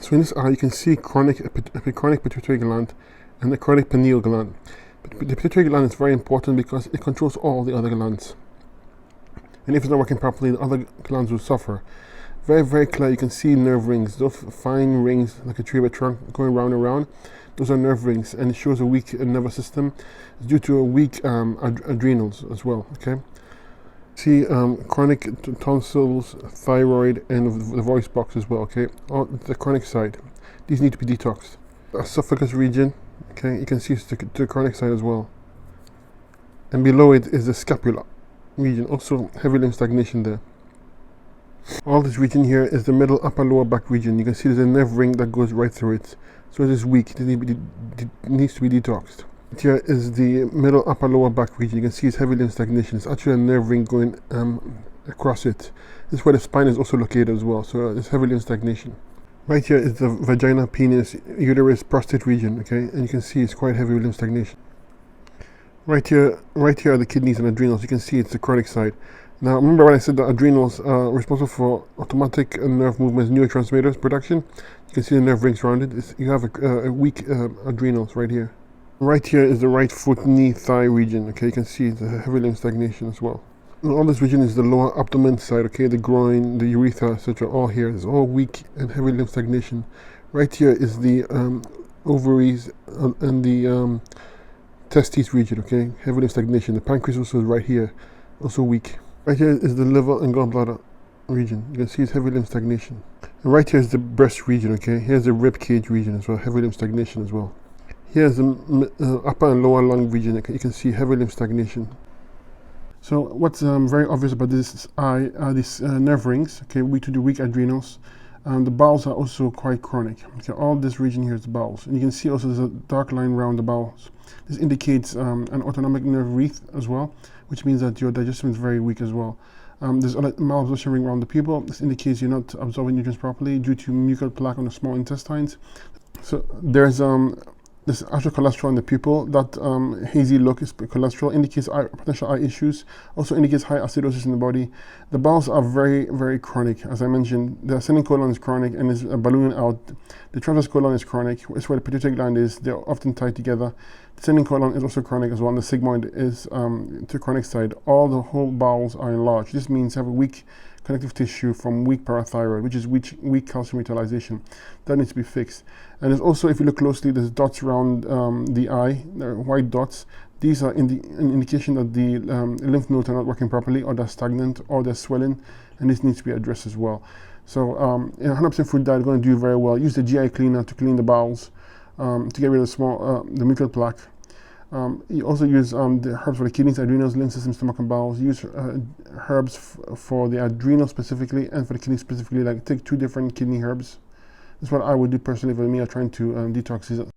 So in this eye, you can see chronic pituitary gland and the chronic pineal gland. But the pituitary gland is very important because it controls all the other glands. And if it's not working properly, the other glands will suffer. Very, very clear, you can see nerve rings, those fine rings like a tree of a trunk going round and round. Those are nerve rings, and it shows a weak nervous system. It's due to a weak adrenals as well, okay? See chronic tonsils, thyroid, and the voice box as well, okay? On the chronic side, these need to be detoxed. The esophagus region, okay, you can see it's the chronic side as well. And below it is the scapula region, also heavy limb stagnation there. All this region here is the middle upper lower back region. You can see there's a nerve ring that goes right through it. So it is weak, it needs to be detoxed. Here is the middle upper lower back region. You can see it's heavy limb stagnation. It's actually a nerve ring going across it. This is where the spine is also located as well. So it's heavy limb stagnation. Right here is the vagina, penis, uterus, prostate region, okay? And you can see it's quite heavy limb stagnation. Right here are the kidneys and adrenals. You can see it's the chronic side. Now, remember when I said that adrenals are responsible for automatic nerve movements, neurotransmitters production? You can see the nerve rings around it. You have a weak adrenals right here. Right here is the right foot, knee, thigh region. Okay, you can see the heavy limb stagnation as well. And all this region is the lower abdomen side. Okay, the groin, the urethra, etc. All here is all weak and heavy limb stagnation. Right here is the ovaries and the testes region. Okay, heavy limb stagnation. The pancreas also is right here, also weak. Right here is the liver and gallbladder region. You can see it's heavy limb stagnation. And right here is the breast region, okay? Here's the rib cage region as well, heavy limb stagnation as well. Here's the upper and lower lung region. You can see heavy limb stagnation. So what's very obvious about this eye are these nerve rings, okay, to the weak adrenals. The bowels are also quite chronic. Okay, all this region here is the bowels. And you can see also there's a dark line around the bowels. This indicates an autonomic nerve wreath as well, which means that your digestion is very weak as well. There's a malabsorption ring around the pupil. This indicates you're not absorbing nutrients properly due to mucal plaque on the small intestines. So there's this actual cholesterol in the pupil. That hazy look is cholesterol, indicates potential eye issues, also indicates high acidosis in the body. The bowels are very, very chronic. As I mentioned, the ascending colon is chronic and is ballooning out. The transverse colon is chronic. It's where the pituitary gland is. They're often tied together. The ascending colon is also chronic as well, and the sigmoid is to the chronic side. All the whole bowels are enlarged. This means you have a weak connective tissue from weak parathyroid, which is weak calcium utilization. That needs to be fixed. And there's also, if you look closely, there's dots around the eye, white dots. These are an indication that the lymph nodes are not working properly, or they're stagnant, or they're swelling, and this needs to be addressed as well. So 100% fruit diet is going to do very well. Use the GI cleaner to clean the bowels, to get rid of the mucal plaque. You also use the herbs for the kidneys, adrenals, lymph system, stomach, and bowels. Use herbs for the adrenals specifically and for the kidneys specifically. Like take 2 different kidney herbs. That's what I would do personally for me. I'm trying to detox these.